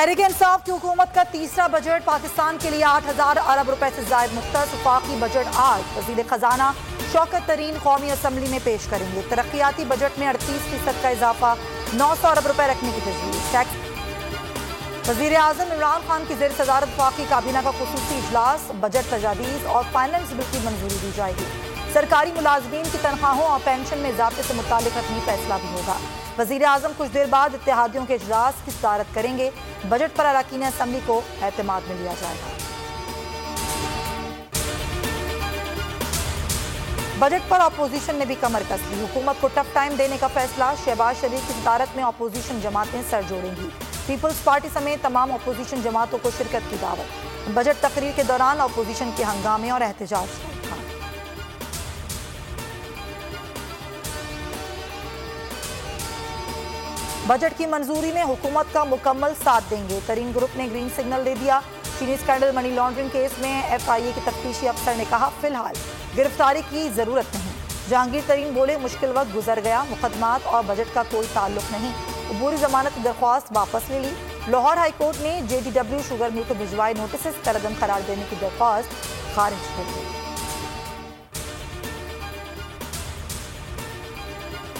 तहरीक इंसाफ की हुकूमत का तीसरा बजट पाकिस्तान के लिए 8,000 अरब रुपए से ज्यादा मुख्तस वफाकी बजट आज वज़ीर खजाना शौकत तरीन कौमी असम्बली में पेश करेंगे। तरक्याती बजट में 38% का इजाफा 900 अरब रुपए रखने की तजवीज़। टैक्स वज़ीर आज़म इमरान खान की ज़ेर सदारत वफाकी काबीना का खुसूसी इजलास, बजट तजावीज़ और फाइनेंस बिल की मंजूरी दी जाएगी। सरकारी मुलाजमीन की तनख्वाहों और पेंशन में इजाफे से मुतालिक हतमी फैसला भी होगा। वज़ीर आज़म कुछ देर बाद इत्तेहादियों के इजलास की सदारत करेंगे। बजट पर अरकान असम्बली को एतमाद में लिया जाएगा। बजट पर अपोजिशन ने भी कमर कस ली। हुकूमत को टफ टाइम देने का फैसला। शहबाज शरीफ की सदारत में अपोजिशन जमातें सर जोड़ेंगी। पीपल्स पार्टी समेत तमाम अपोजिशन जमातों को शिरकत की दावत। बजट तकरीर के दौरान अपोजिशन के हंगामे और एहतजाज। बजट की मंजूरी में हुकूमत का मुकम्मल साथ देंगे। तरीन ग्रुप ने ग्रीन सिग्नल दे दिया। चीनी स्कैंडल मनी लॉन्ड्रिंग केस में FIA के तफ्तीशी अफसर ने कहा फिलहाल गिरफ्तारी की जरूरत नहीं। जहांगीर तरीन बोले मुश्किल वक्त गुजर गया, मुकदमात और बजट का कोई ताल्लुक नहीं। अबूरी जमानत की दरख्वास्त वापस ले ली। लाहौर हाईकोर्ट ने JDW शुगर मिल को भिजवाए नोटिस कलअदम करार देने की दरख्वास्त खारिज कर दी।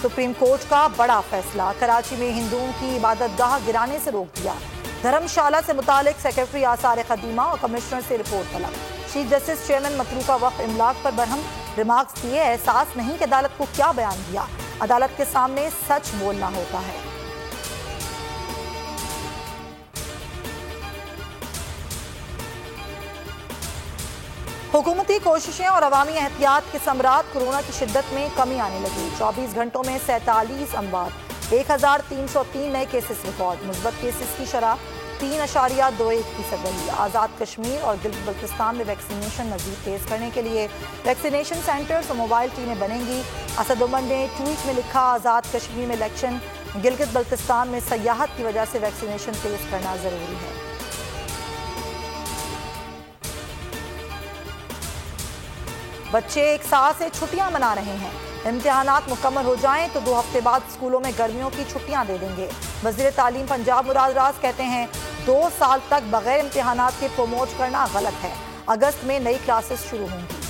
सुप्रीम कोर्ट का बड़ा फैसला। कराची में हिंदुओं की इबादत गाह गिराने से रोक दिया। धर्मशाला से मुतालिक सेक्रेटरी आसार खदीमा और कमिश्नर से रिपोर्ट तलब। चीफ जस्टिस चेयरमैन मतरूका वक्फ इमलाक पर बरहम रिमार्क्स दिए। एहसास नहीं कि अदालत को क्या बयान दिया। अदालत के सामने सच बोलना होता है। हुकूमती कोशिशें और अवामी एहतियात के समरात। कोरोना की शिद्दत में कमी आने लगी। 24 घंटों में 47 अमवात, 1,303 नए केसेस रिकॉर्ड। मुस्बत केसेस की शरह 3.21% रही। आज़ाद कश्मीर और गिलगित बल्तिस्तान में वैक्सीनेशन मजीद तेज करने के लिए वैक्सीनेशन सेंटर्स और मोबाइल टीमें बनेंगी। असद उमर ने ट्वीट में लिखा, आज़ाद कश्मीर में इलेक्शन, गिलगित बल्तिस्तान में सयाहत की वजह से वैक्सीनेशन तेज करना जरूरी है। बच्चे एक साल से छुट्टियां मना रहे हैं। इम्तिहानात मुकम्मल हो जाएं तो 2 हफ्ते बाद स्कूलों में गर्मियों की छुट्टियां दे देंगे। वज़ीर तालीम पंजाब मुराद राज कहते हैं 2 साल तक बगैर इम्तिहानात के प्रमोट करना गलत है। अगस्त में नई क्लासेस शुरू होंगी।